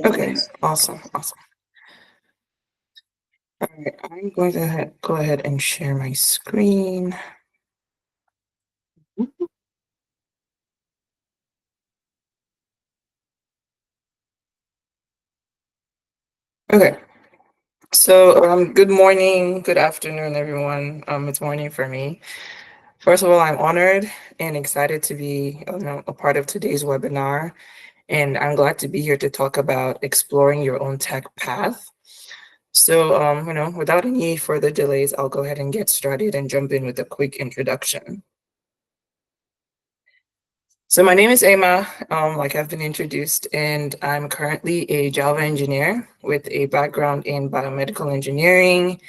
Okay, awesome, awesome. All right, I'm going to go ahead and share my screen. Okay, so good morning, good afternoon, everyone. It's morning for me. First of all, I'm honored and excited to be a part of today's webinar, and I'm glad to be here to talk about exploring your own tech path. So, without any further delays, I'll go ahead and get started and jump in with a quick introduction. So my name is Emma, like I've been introduced, and I'm currently a Java engineer with a background in biomedical engineering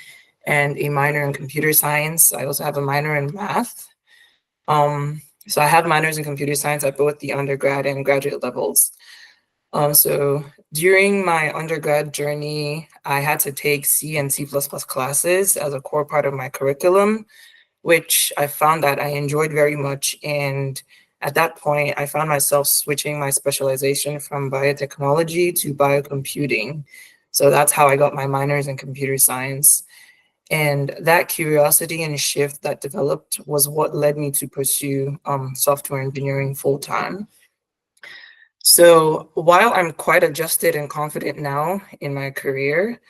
and a minor in computer science. I also have a minor in math. So I have minors in computer science at both the undergrad and graduate levels. So during my undergrad journey, I had to take C and C++ classes as a core part of my curriculum, which I found that I enjoyed very much. And at that point, I found myself switching my specialization from biotechnology to biocomputing. So that's how I got my minors in computer science. And that curiosity and shift that developed was what led me to pursue software engineering full time. So while I'm quite adjusted and confident now in my career,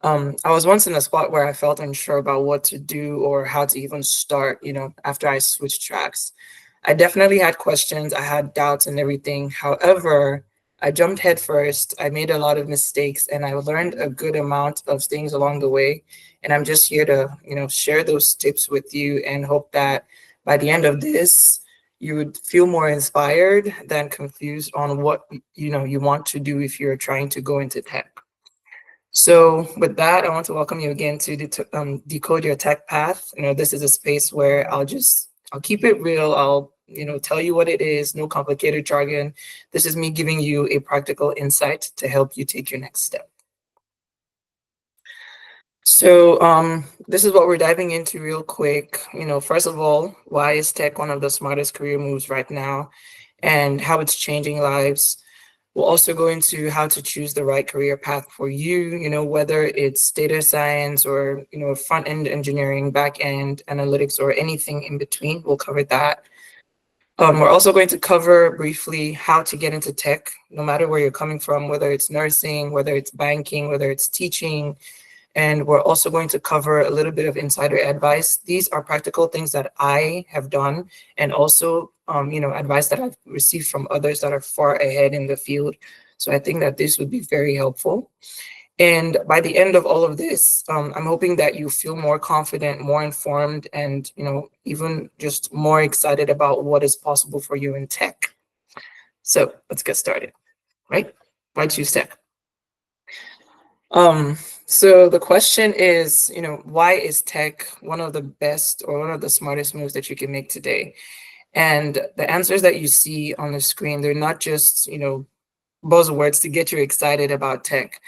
I was once in a spot where I felt unsure about what to do or how to even start, after I switched tracks. I definitely had questions, I had doubts and everything. However, I jumped headfirst. I made a lot of mistakes and I learned a good amount of things along the way. And I'm just here to, share those tips with you and hope that by the end of this, you would feel more inspired than confused on what, you want to do if you're trying to go into tech. So with that, I want to welcome you again to Decode Your Tech Path. This is a space where I'll keep it real. I'll, tell you what it is, no complicated jargon. This is me giving you a practical insight to help you take your next step. So this is what we're diving into real quick. First of all, why is tech one of the smartest career moves right now and how it's changing lives? We'll also go into how to choose the right career path for you, whether it's data science or, front end engineering, back end analytics, or anything in between. We'll cover that. We're also going to cover briefly how to get into tech, no matter where you're coming from, whether it's nursing, whether it's banking, whether it's teaching. And we're also going to cover a little bit of insider advice. These are practical things that I have done and also, advice that I've received from others that are far ahead in the field. So I think that this would be very helpful. And by the end of all of this, I'm hoping that you feel more confident, more informed, and, even just more excited about what is possible for you in tech. So let's get started, right? Why choose tech? So the question is, why is tech one of the best or one of the smartest moves that you can make today? And the answers that you see on the screen, they're not just, buzzwords to get you excited about tech,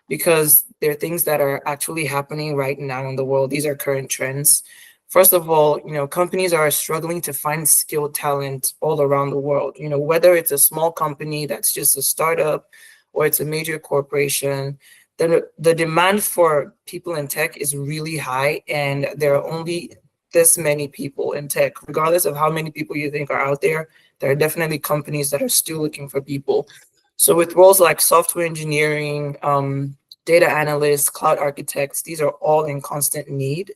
because they're things that are actually happening right now in the world. These are current trends. First of all, companies are struggling to find skilled talent all around the world, whether it's a small company that's just a startup or it's a major corporation. The demand for people in tech is really high, and there are only this many people in tech. Regardless of how many people you think are out there, there are definitely companies that are still looking for people. So with roles like software engineering, data analysts, cloud architects, these are all in constant need.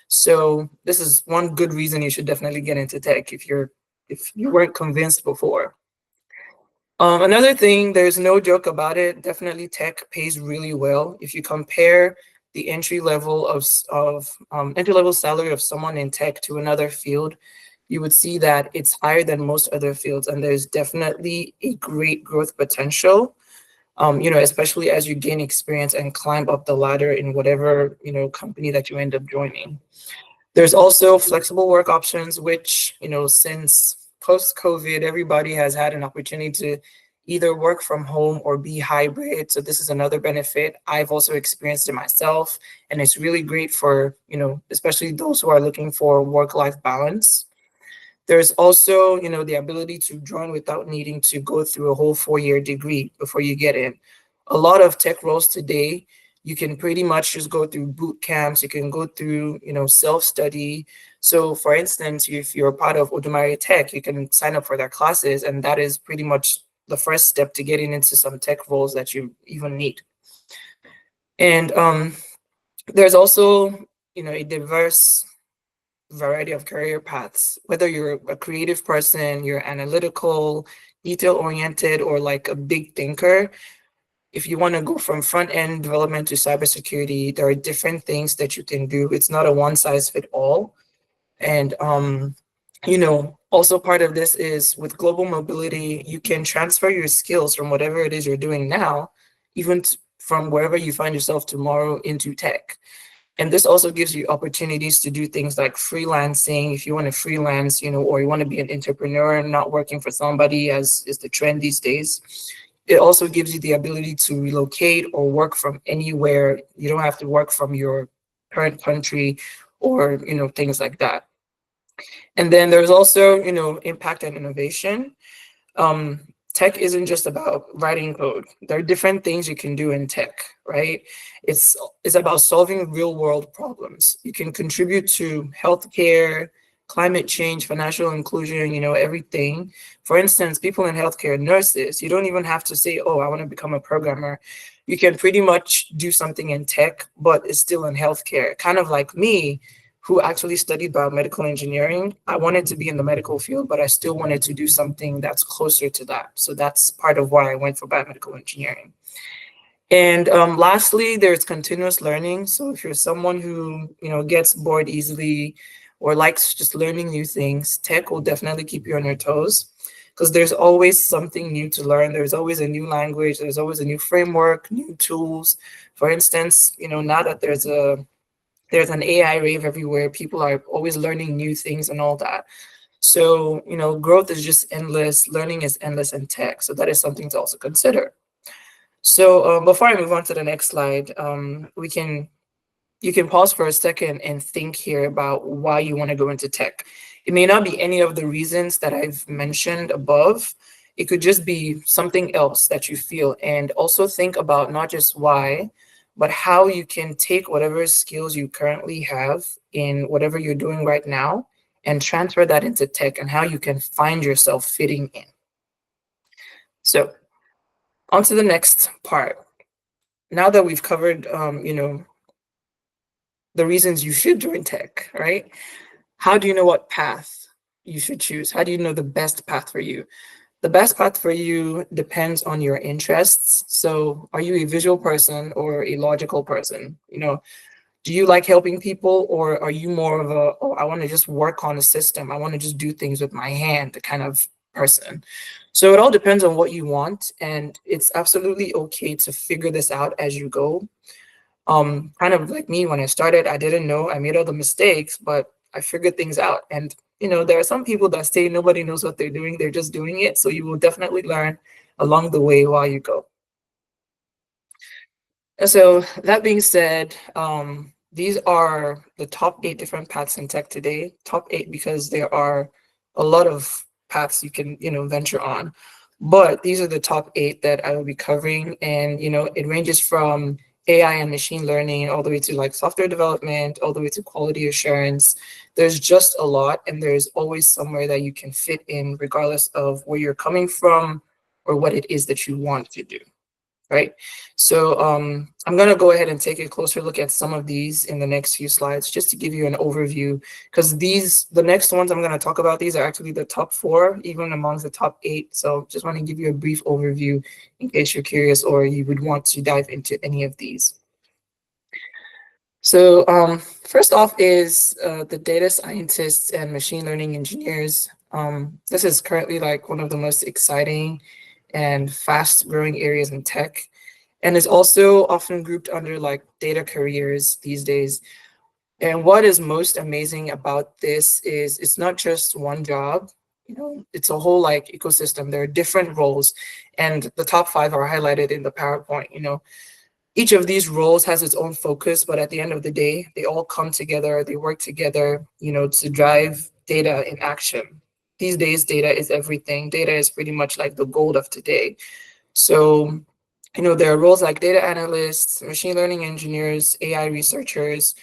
So this is one good reason you should definitely get into tech if you weren't convinced before. Another thing, there's no joke about it. Definitely tech pays really well. If you compare the entry level salary of someone in tech to another field, you would see that it's higher than most other fields, and there's definitely a great growth potential. Especially as you gain experience and climb up the ladder in whatever company that you end up joining. There's also flexible work options, which, since post-COVID, everybody has had an opportunity to either work from home or be hybrid. So this is another benefit. I've also experienced it myself, and it's really great for, especially those who are looking for work-life balance. There's also, the ability to join without needing to go through a whole 4-year degree before you get in. A lot of tech roles today, you can pretty much just go through boot camps. You can go through, self-study. So for instance, if you're part of Odumare Tech, you can sign up for their classes, and that is pretty much the first step to getting into some tech roles that you even need. And there's also, a diverse variety of career paths, whether you're a creative person, you're analytical, detail-oriented, or like a big thinker. If you want to go from front-end development to cybersecurity, there are different things that you can do. It's not a one-size-fit-all. And, also part of this is with global mobility, you can transfer your skills from whatever it is you're doing now, even from wherever you find yourself tomorrow into tech. And this also gives you opportunities to do things like freelancing, if you want to freelance, or you want to be an entrepreneur and not working for somebody, as is the trend these days. It also gives you the ability to relocate or work from anywhere. You don't have to work from your current country or, things like that. And then there's also, impact and innovation. Um, Tech isn't just about writing code. There are different things you can do in tech, right? It's about solving real world problems. You can contribute to healthcare, climate change, financial inclusion, everything. For instance, people in healthcare, nurses, you don't even have to say, oh, I want to become a programmer. You can pretty much do something in tech, but it's still in healthcare. Kind of like me, who actually studied biomedical engineering. I wanted to be in the medical field, but I still wanted to do something that's closer to that. So that's part of why I went for biomedical engineering. And lastly, there's continuous learning. So if you're someone who, gets bored easily or likes just learning new things, tech will definitely keep you on your toes, because there's always something new to learn. There's always a new language. There's always a new framework, new tools. For instance, now that there's an AI rave everywhere. People are always learning new things and all that. So, growth is just endless. Learning is endless in tech. So that is something to also consider. So before I move on to the next slide, you can pause for a second and think here about why you want to go into tech. It may not be any of the reasons that I've mentioned above. It could just be something else that you feel. And also think about not just why, but how you can take whatever skills you currently have in whatever you're doing right now and transfer that into tech, and how you can find yourself fitting in. So on to the next part. Now that we've covered, the reasons you should join tech, right? How do you know what path you should choose? How do you know the best path for you? The best path for you depends on your interests. So are you a visual person or a logical person? Do you like helping people, or are you more of a, oh, I want to just work on a system, I want to just do things with my hand, the kind of person? So it all depends on what you want, and it's absolutely okay to figure this out as you go. Kind of like me, when I started, I didn't know, I made all the mistakes, but I figured things out. And there are some people that say nobody knows what they're doing, they're just doing it. So you will definitely learn along the way while you go. And so that being said, these are the top 8 different paths in tech today. Top 8 because there are a lot of paths you can, venture on. But these are the top 8 that I will be covering. And, it ranges from AI and machine learning all the way to like software development, all the way to quality assurance. There's just a lot, and there's always somewhere that you can fit in, regardless of where you're coming from or what it is that you want to do. Right. So I'm going to go ahead and take a closer look at some of these in the next few slides, just to give you an overview, because the next ones I'm going to talk about, these are actually the top 4, even amongst the top 8. So just want to give you a brief overview in case you're curious or you would want to dive into any of these. So first off is the data scientists and machine learning engineers. This is currently like one of the most exciting and fast growing areas in tech, and is also often grouped under like data careers these days. And what is most amazing about this is it's not just one job, it's a whole like ecosystem. There are different roles, and the top 5 are highlighted in the PowerPoint. Each of these roles has its own focus, but at the end of the day, they all come together, they work together, to drive data in action. these days, data is everything. Data is pretty much like the gold of today. So, there are roles like data analysts, machine learning engineers, AI researchers,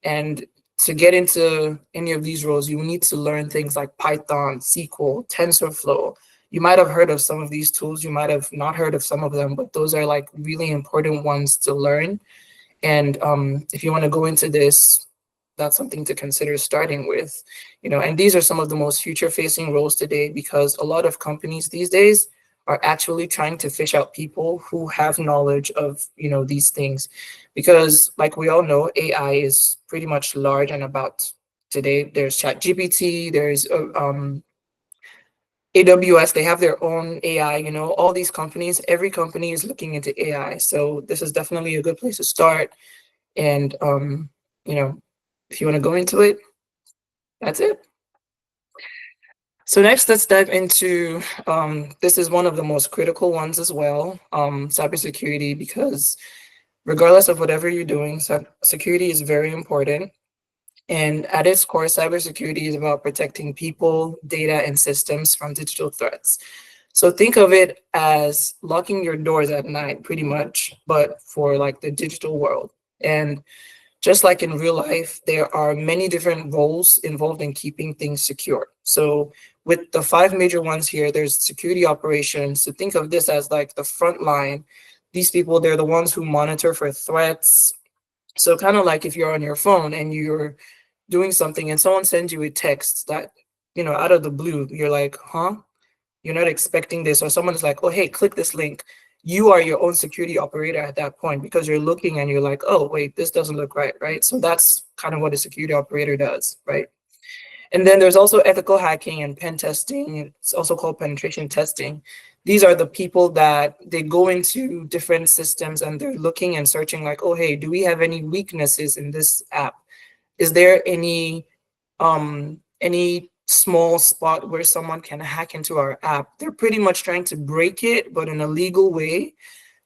and to get into any of these roles, you need to learn things like Python, SQL, TensorFlow. You might have heard of some of these tools, you might have not heard of some of them, but those are like really important ones to learn. And if you want to go into this, that's something to consider starting with. And these are some of the most future-facing roles today, because a lot of companies these days are actually trying to fish out people who have knowledge of, these things. Because like we all know, AI is pretty much large and about today. There's ChatGPT, there's AWS, they have their own AI, all these companies, every company is looking into AI. So this is definitely a good place to start. And you know, if you want to go into it, that's it. So next, let's dive into this is one of the most critical ones as well, cybersecurity, because regardless of whatever you're doing, security is very important. And at its core, cybersecurity is about protecting people, data, and systems from digital threats. So think of it as locking your doors at night, pretty much, but for like the digital world. And just like in real life, there are many different roles involved in keeping things secure. So with the five major ones here, there's security operations. So think of this as like the front line. These people, they're the ones who monitor for threats. So kind of like if you're on your phone and you're doing something and someone sends you a text that, out of the blue, you're like, huh? You're not expecting this, or someone's like, oh, hey, click this link. You are your own security operator at that point, because you're looking and you're like, oh, wait, this doesn't look right, right? So that's kind of what a security operator does, right? And then there's also ethical hacking and pen testing. It's also called penetration testing. These are the people that they go into different systems and they're looking and searching like, oh, hey, do we have any weaknesses in this app? Is there any small spot where someone can hack into our app? They're pretty much trying to break it, but in a legal way.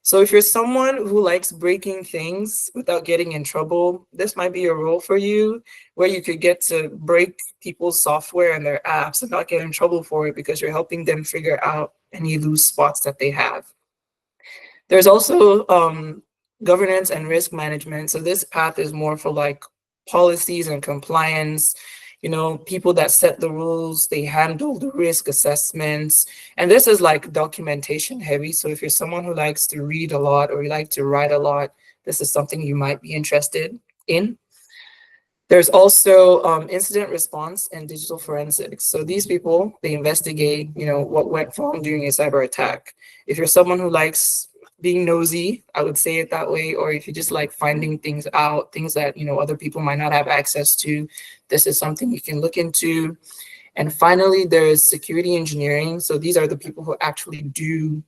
So if you're someone who likes breaking things without getting in trouble, this might be a role for you, where you could get to break people's software and their apps and not get in trouble for it, because you're helping them figure out any loose spots that they have. There's also governance and risk management. So this path is more for like policies and compliance, people that set the rules, they handle the risk assessments. And this is like documentation heavy. So if you're someone who likes to read a lot or you like to write a lot, this is something you might be interested in. There's also incident response and digital forensics. So these people, they investigate, what went wrong during a cyber attack. If you're someone who likes being nosy, I would say it that way, or if you just like finding things out, things that, other people might not have access to, this is something you can look into. And finally, there's security engineering. So these are the people who actually do,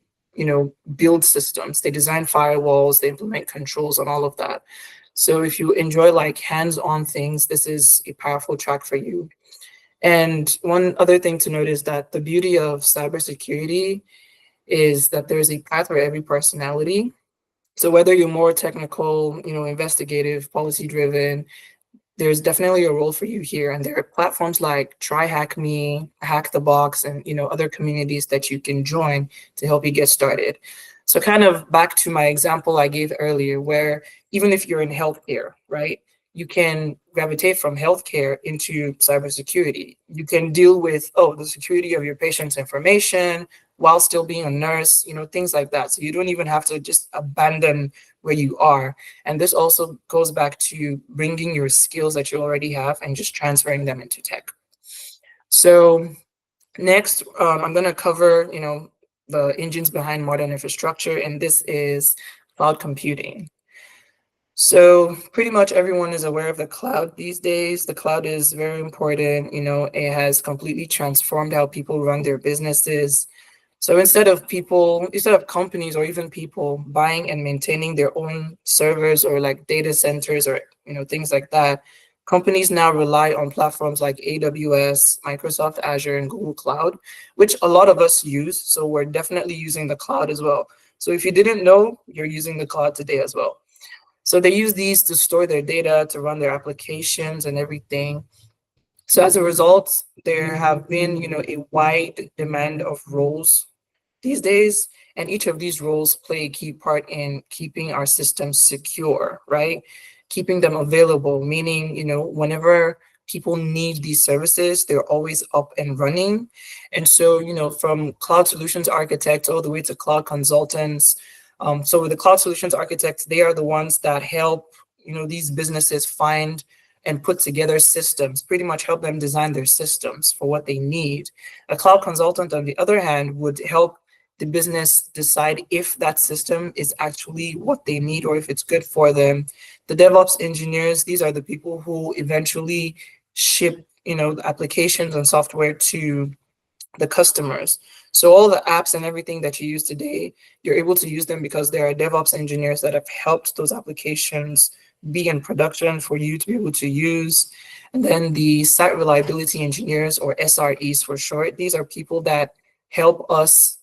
build systems. They design firewalls, they implement controls and all of that. So if you enjoy like hands-on things, this is a powerful track for you. And one other thing to note is that the beauty of cybersecurity is that there's a path for every personality. So whether you're more technical, investigative, policy-driven, there's definitely a role for you here. And there are platforms like Try Hack Me, Hack the Box, and other communities that you can join to help you get started. So kind of back to my example I gave earlier, where even if you're in healthcare, right, you can gravitate from healthcare into cybersecurity. You can deal with, the security of your patient's information while still being a nurse, things like that. So you don't even have to just abandon where you are. And this also goes back to bringing your skills that you already have and just transferring them into tech. So next, I'm going to cover, the engines behind modern infrastructure, and this is cloud computing. So pretty much everyone is aware of the cloud these days. The cloud is very important. It has completely transformed how people run their businesses. So instead of companies or even people buying and maintaining their own servers or like data centers or, things like that, companies now rely on platforms like AWS, Microsoft Azure, and Google Cloud, which a lot of us use. So we're definitely using the cloud as well. So if you didn't know, you're using the cloud today as well. So they use these to store their data, to run their applications and everything. So as a result, there have been, a wide demand of roles these days, and each of these roles play a key part in keeping our systems secure, right? Keeping them available, meaning, whenever people need these services, they're always up and running. And so, from cloud solutions architects all the way to cloud consultants. So with the cloud solutions architects, they are the ones that help, these businesses find and put together systems, pretty much help them design their systems for what they need. A cloud consultant, on the other hand, would help the business decide if that system is actually what they need or if it's good for them. The DevOps engineers, these are the people who eventually ship, the applications and software to the customers. So all the apps and everything that you use today, you're able to use them because there are DevOps engineers that have helped those applications be in production for you to be able to use. And then the site reliability engineers, or SREs for short, these are people that help us,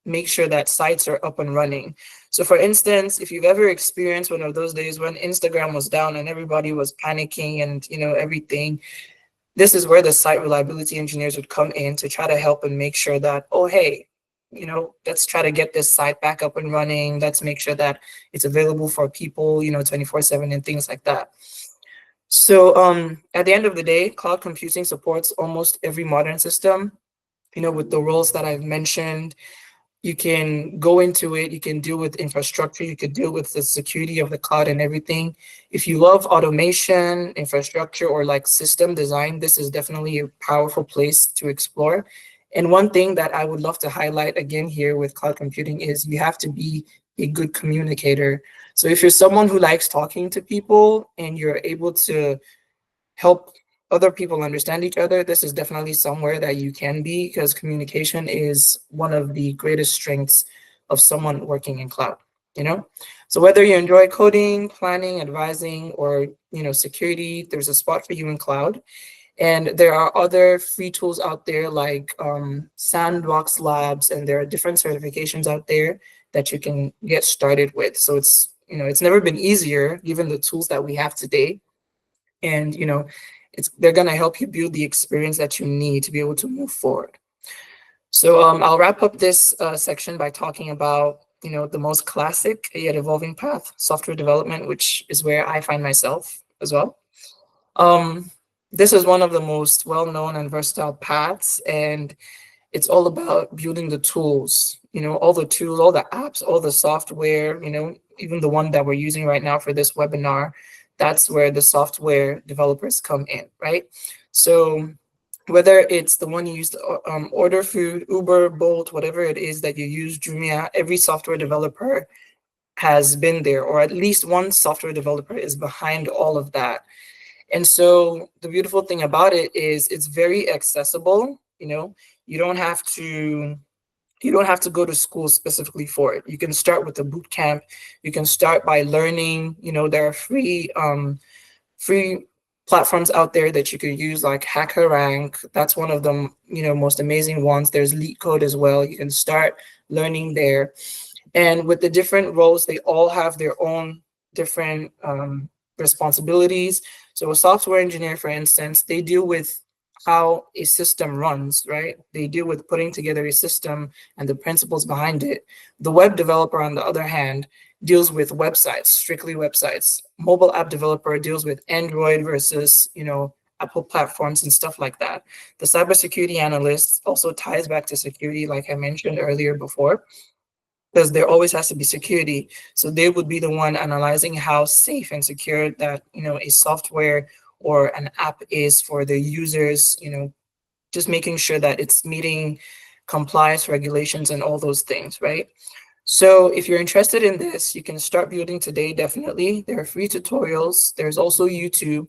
make sure that sites are up and running. So for instance, if you've ever experienced one of those days when Instagram was down and everybody was panicking and, everything, this is where the site reliability engineers would come in to try to help and make sure that, oh, hey, let's try to get this site back up and running. Let's make sure that it's available for people, 24/7 and things like that. So at the end of the day, cloud computing supports almost every modern system, with the roles that I've mentioned. You can go into it, you can deal with infrastructure, you could deal with the security of the cloud and everything. If you love automation, infrastructure, or like system design, this is definitely a powerful place to explore. And one thing that I would love to highlight again here with cloud computing is you have to be a good communicator. So if you're someone who likes talking to people and you're able to help other people understand each other, this is definitely somewhere that you can be, because communication is one of the greatest strengths of someone working in cloud, So whether you enjoy coding, planning, advising, or, security, there's a spot for you in cloud. And there are other free tools out there like Sandbox Labs, and there are different certifications out there that you can get started with. So it's never been easier given the tools that we have today. And they're going to help you build the experience that you need to be able to move forward. So I'll wrap up this section by talking about the most classic yet evolving path, software development, which is where I find myself as well. This is one of the most well-known and versatile paths, and it's all about building the tools, all the tools, all the apps, all the software, even the one that we're using right now for this webinar. That's where the software developers come in, right? So whether it's the one you use to order food, Uber, Bolt, whatever it is that you use, Jumia, every software developer has been there, or at least one software developer is behind all of that. And so the beautiful thing about it is it's very accessible. You don't have to go to school specifically for it. You can start with a boot camp. You can start by learning. There are free platforms out there that you could use, like HackerRank. That's one of the most amazing ones. There's Decode as well. You can start learning there. And with the different roles, they all have their own different responsibilities. So a software engineer, for instance, they deal with how a system runs, right? They deal with putting together a system and the principles behind it. The web developer, on the other hand, deals with websites, strictly websites. Mobile app developer deals with Android versus, Apple platforms and stuff like that. The cybersecurity analyst also ties back to security, like I mentioned earlier before, because there always has to be security. So they would be the one analyzing how safe and secure that, a software or an app is for the users, just making sure that it's meeting compliance regulations and all those things, right? So if you're interested in this, you can start building today, definitely. There are free tutorials. There's also YouTube,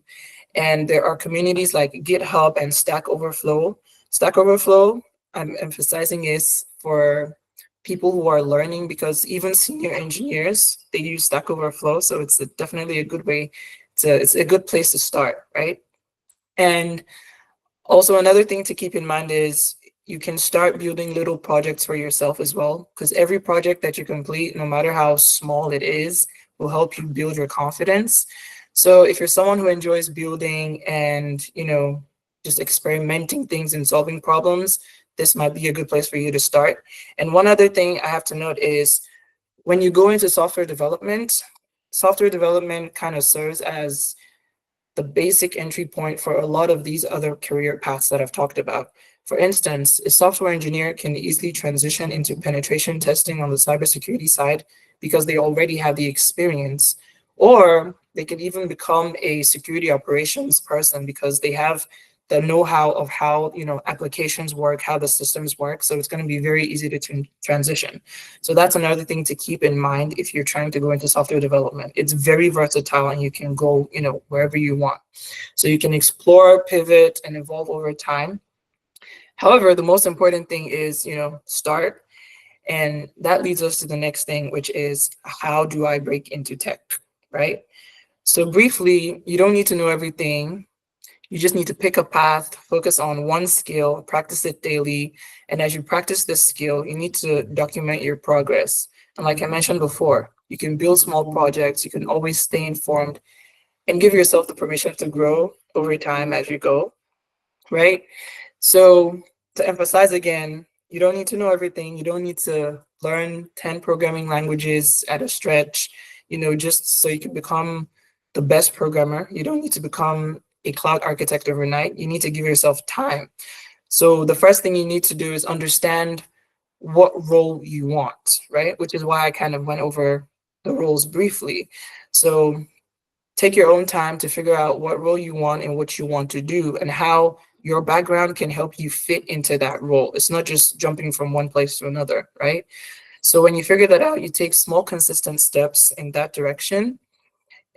and there are communities like GitHub and Stack Overflow. Stack Overflow, I'm emphasizing, is for people who are learning, because even senior engineers, they use Stack Overflow. So it's definitely a good way it's a good place to start, right? And also another thing to keep in mind is you can start building little projects for yourself as well, because every project that you complete, no matter how small it is, will help you build your confidence. So if you're someone who enjoys building and, just experimenting things and solving problems, this might be a good place for you to start. And one other thing I have to note is when you go into software development kind of serves as the basic entry point for a lot of these other career paths that I've talked about. For instance, a software engineer can easily transition into penetration testing on the cybersecurity side because they already have the experience, or they can even become a security operations person because they have the know-how of how applications work, how the systems work. So it's going to be very easy to transition. So that's another thing to keep in mind if you're trying to go into software development. It's very versatile and you can go wherever you want. So you can explore, pivot, and evolve over time. However, the most important thing is start. And that leads us to the next thing, which is how do I break into tech, right? So briefly, you don't need to know everything. You just need to pick a path, focus on one skill, practice it daily. And as you practice this skill, you need to document your progress. And like I mentioned before, you can build small projects, you can always stay informed and give yourself the permission to grow over time as you go, right? So to emphasize again, you don't need to know everything. You don't need to learn 10 programming languages at a stretch, just so you can become the best programmer. You don't need to become a cloud architect overnight. You need to give yourself time. So the first thing you need to do is understand what role you want, right? Which is why I kind of went over the roles briefly. So take your own time to figure out what role you want and what you want to do and how your background can help you fit into that role. It's not just jumping from one place to another, right? So when you figure that out, you take small, consistent steps in that direction.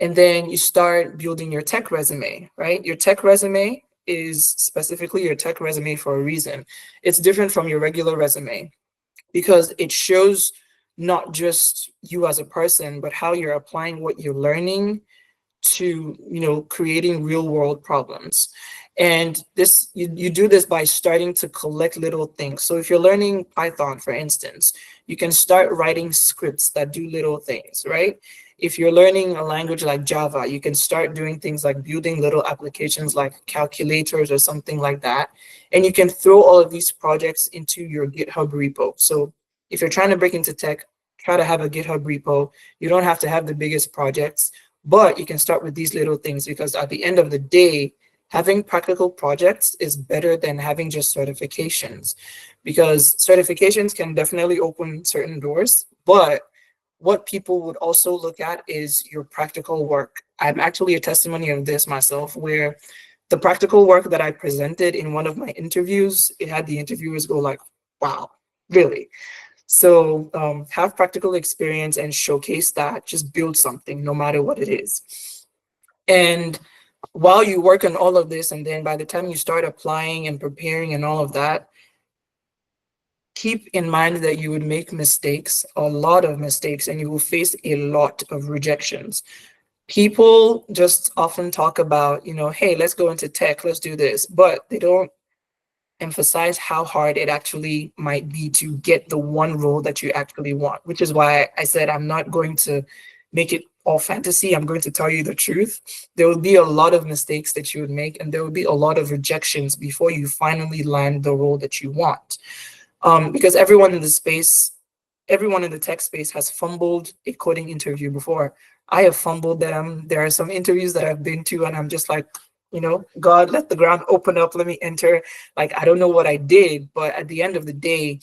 And then you start building your tech resume, right? Your tech resume is specifically your tech resume for a reason. It's different from your regular resume because it shows not just you as a person, but how you're applying what you're learning to creating real world problems. And this you do this by starting to collect little things. So if you're learning Python, for instance, you can start writing scripts that do little things, right? If you're learning a language like Java, you can start doing things like building little applications like calculators or something like that. And you can throw all of these projects into your GitHub repo. So if you're trying to break into tech, try to have a GitHub repo. You don't have to have the biggest projects, but you can start with these little things because at the end of the day, having practical projects is better than having just certifications, because certifications can definitely open certain doors, but what people would also look at is your practical work. I'm actually a testimony of this myself, where the practical work that I presented in one of my interviews, it had the interviewers go like, wow, really? So have practical experience and showcase that, just build something, no matter what it is. And while you work on all of this, and then by the time you start applying and preparing and all of that, keep in mind that you would make mistakes, a lot of mistakes, and you will face a lot of rejections. People just often talk about, hey, let's go into tech, let's do this, but they don't emphasize how hard it actually might be to get the one role that you actually want, which is why I said I'm not going to make it all fantasy. I'm going to tell you the truth. There will be a lot of mistakes that you would make, and there will be a lot of rejections before you finally land the role that you want. Because everyone in the tech space has fumbled a coding interview before. I have fumbled them. There are some interviews that I've been to, and I'm just like, God, let the ground open up, let me enter. Like, I don't know what I did, but at the end of the day,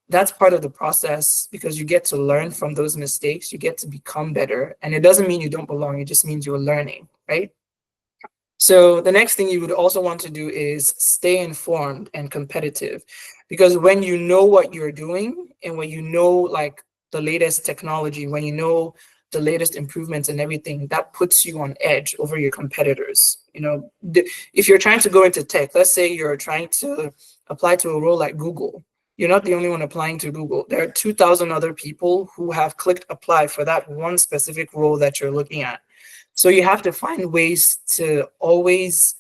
that's part of the process because you get to learn from those mistakes. You get to become better. And it doesn't mean you don't belong. It just means you're learning, right? So the next thing you would also want to do is stay informed and competitive, because when you know what you're doing and when you know like the latest technology, when you know the latest improvements and everything, that puts you on edge over your competitors. If you're trying to go into tech, let's say you're trying to apply to a role like Google, you're not the only one applying to Google. There are 2,000 other people who have clicked apply for that one specific role that you're looking at. So you have to find ways to always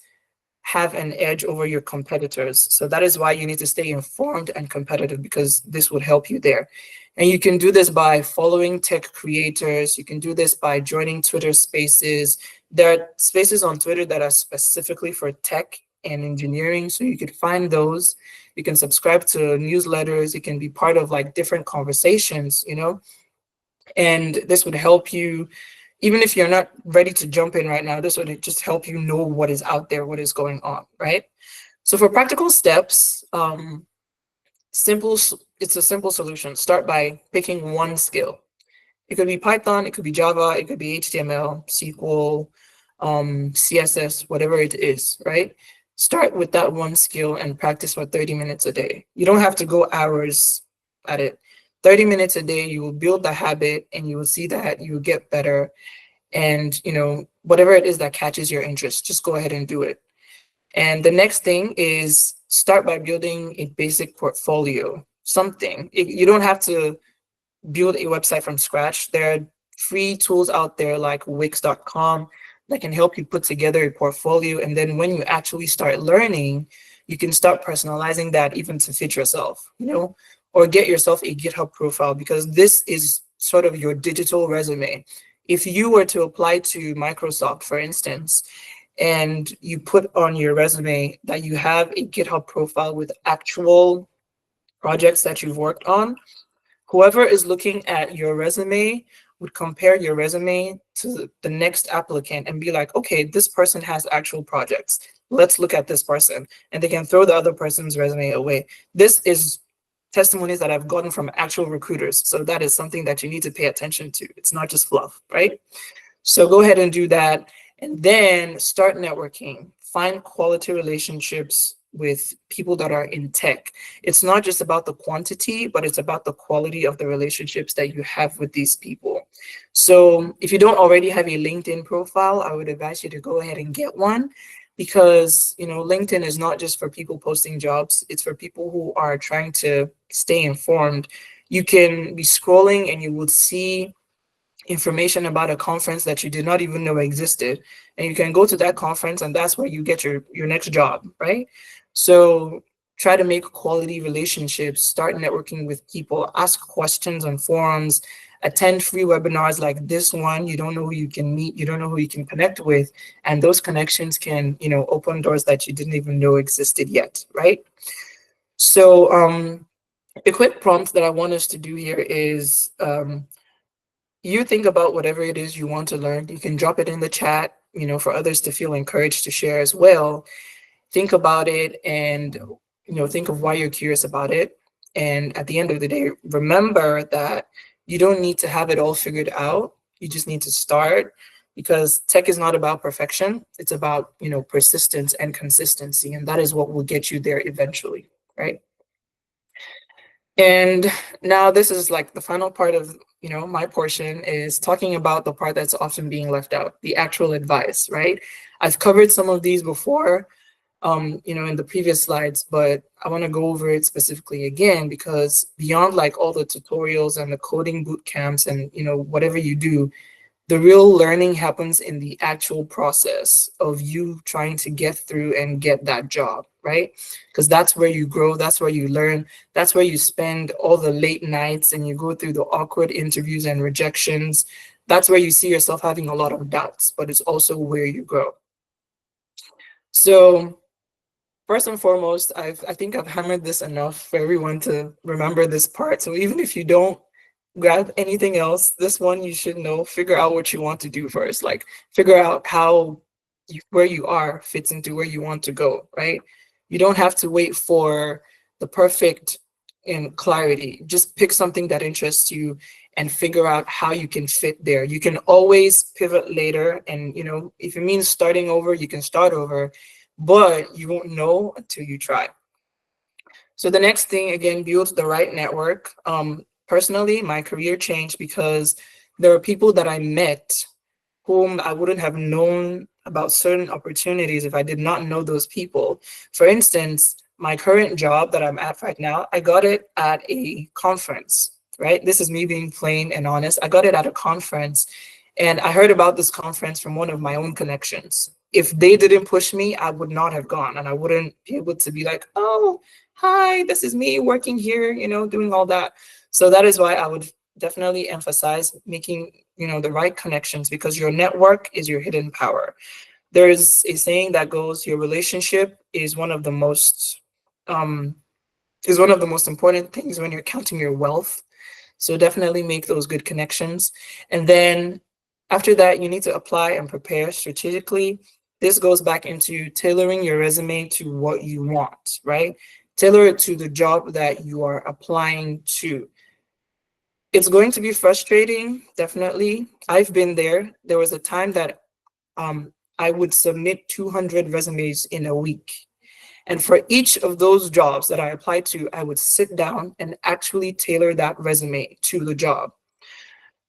have an edge over your competitors. So that is why you need to stay informed and competitive, because this would help you there. And you can do this by following tech creators. You can do this by joining Twitter spaces. There are spaces on Twitter that are specifically for tech and engineering. So you could find those. You can subscribe to newsletters. You can be part of like different conversations, and this would help you, even if you're not ready to jump in right now, this would just help you know what is out there, what is going on, right? So for practical steps, it's a simple solution. Start by picking one skill. It could be Python, it could be Java, it could be HTML, SQL, CSS, whatever it is, right? Start with that one skill and practice for 30 minutes a day. You don't have to go hours at it. 30 minutes a day, you will build the habit and you will see that you will get better. And, whatever it is that catches your interest, just go ahead and do it. And the next thing is start by building a basic portfolio, something. You don't have to build a website from scratch. There are free tools out there like Wix.com that can help you put together a portfolio. And then when you actually start learning, you can start personalizing that even to fit yourself, or get yourself a GitHub profile, because this is sort of your digital resume. If you were to apply to Microsoft, for instance, and you put on your resume that you have a GitHub profile with actual projects that you've worked on, whoever is looking at your resume would compare your resume to the next applicant and be like, okay, this person has actual projects. Let's look at this person. And they can throw the other person's resume away. This is testimonies that I've gotten from actual recruiters. So that is something that you need to pay attention to. It's not just fluff, right? So go ahead and do that. And then start networking. Find quality relationships with people that are in tech. It's not just about the quantity, but it's about the quality of the relationships that you have with these people. So if you don't already have a LinkedIn profile, I would advise you to go ahead and get one, because LinkedIn is not just for people posting jobs, it's for people who are trying to stay informed. You can be scrolling and you will see information about a conference that you did not even know existed, and you can go to that conference and that's where you get your next job, right? So try to make quality relationships, start networking with people, ask questions on forums, attend free webinars like this one. You don't know who you can meet, you don't know who you can connect with, and those connections can open doors that you didn't even know existed yet, right? So a quick prompt that I want us to do here is you think about whatever it is you want to learn. You can drop it in the chat, for others to feel encouraged to share as well. Think about it and, think of why you're curious about it. And at the end of the day, remember that you don't need to have it all figured out. You just need to start, because tech is not about perfection. It's about, persistence and consistency. And that is what will get you there eventually, right? And now this is like the final part of, my portion, is talking about the part that's often being left out, the actual advice, right? I've covered some of these before, in the previous slides, but I want to go over it specifically again, because beyond like all the tutorials and the coding boot camps and, whatever you do, the real learning happens in the actual process of you trying to get through and get that job, right? Because that's where you grow, that's where you learn, that's where you spend all the late nights and you go through the awkward interviews and rejections. That's where you see yourself having a lot of doubts, but it's also where you grow. So first and foremost, I think I've hammered this enough for everyone to remember this part. So even if you don't grab anything else, this one you should know. Figure out what you want to do first. Like figure out how where you are fits into where you want to go, right? You don't have to wait for the perfect clarity. Just pick something that interests you and figure out how you can fit there. You can always pivot later, and if it means starting over, you can start over, but you won't know until you try. So the next thing, again, build the right network. Personally, my career changed because there are people that I met whom I wouldn't have known about certain opportunities if I did not know those people. For instance, my current job that I'm at right now, I got it at a conference, right? This is me being plain and honest. I got it at a conference, and I heard about this conference from one of my own connections. If they didn't push me, I would not have gone, and I wouldn't be able to be like, oh, hi, this is me working here, doing all that. So that is why I would definitely emphasize making, the right connections, because your network is your hidden power. There's a saying that goes, your relationship um, is one of the most important things when you're counting your wealth. So definitely make those good connections. And then after that, you need to apply and prepare strategically. This goes back into tailoring your resume to what you want, right? Tailor it to the job that you are applying to. It's going to be frustrating, definitely. I've been there. There was a time that I would submit 200 resumes in a week. And for each of those jobs that I applied to, I would sit down and actually tailor that resume to the job.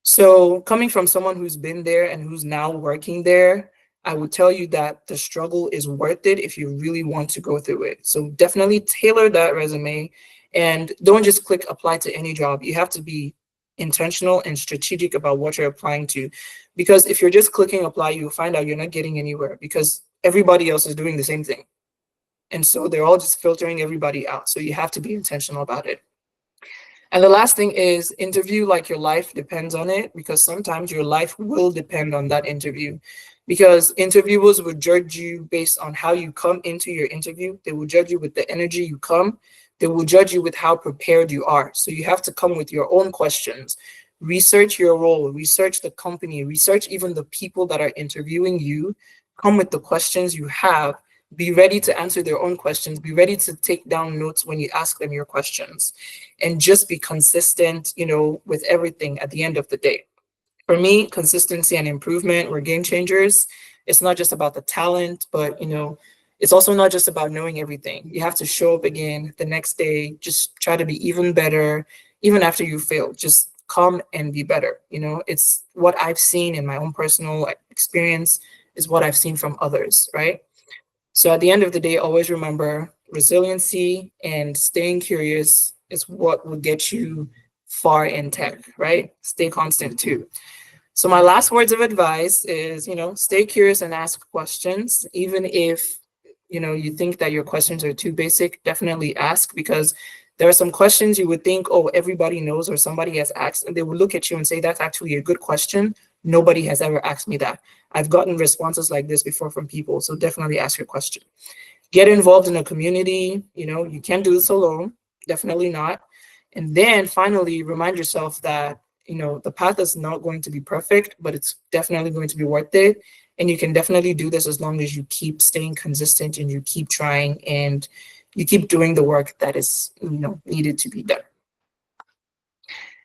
So, coming from someone who's been there and who's now working there, I would tell you that the struggle is worth it if you really want to go through it. So, definitely tailor that resume and don't just click apply to any job. You have to be intentional and strategic about what you're applying to. Because if you're just clicking apply, you'll find out you're not getting anywhere because everybody else is doing the same thing. And so they're all just filtering everybody out. So you have to be intentional about it. And the last thing is interview like your life depends on it, because sometimes your life will depend on that interview. Because interviewers will judge you based on how you come into your interview. They will judge you with the energy you come. They will judge you with how prepared you are. So you have to come with your own questions. Research your role, research the company, research even the people that are interviewing you. Come with the questions you have. Be ready to answer their own questions. Be ready to take down notes when you ask them your questions, and just be consistent, with everything at the end of the day. For me, consistency and improvement were game changers. It's not just about the talent, but it's also not just about knowing everything. You have to show up again the next day, just try to be even better, even after you fail. Just come and be better. It's what I've seen in my own personal experience, is what I've seen from others, right? So at the end of the day, always remember resiliency and staying curious is what will get you far in tech, right? Stay constant too. So my last words of advice is, stay curious and ask questions. Even if, you think that your questions are too basic, definitely ask, because there are some questions you would think, oh, everybody knows or somebody has asked, and they will look at you and say, that's actually a good question. Nobody has ever asked me that. I've gotten responses like this before from people. So definitely ask your question. Get involved in a community. You can't do this alone. Definitely not. And then finally, remind yourself that, the path is not going to be perfect, but it's definitely going to be worth it. And you can definitely do this as long as you keep staying consistent and you keep trying and you keep doing the work that is, needed to be done.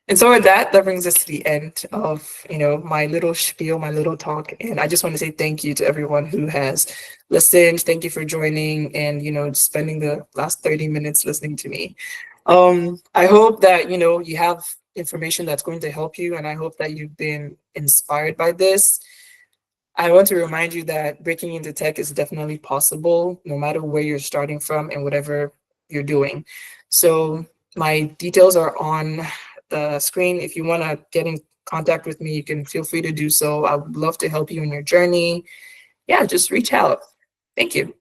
And so with that brings us to the end of, my little spiel, my little talk. And I just want to say thank you to everyone who has listened. Thank you for joining and, spending the last 30 minutes listening to me. I hope that, you have information that's going to help you, and I hope that you've been inspired by this. I want to remind you that breaking into tech is definitely possible, no matter where you're starting from and whatever you're doing. So my details are on the screen. If you want to get in contact with me, you can feel free to do so. I would love to help you in your journey. Yeah, just reach out. Thank you.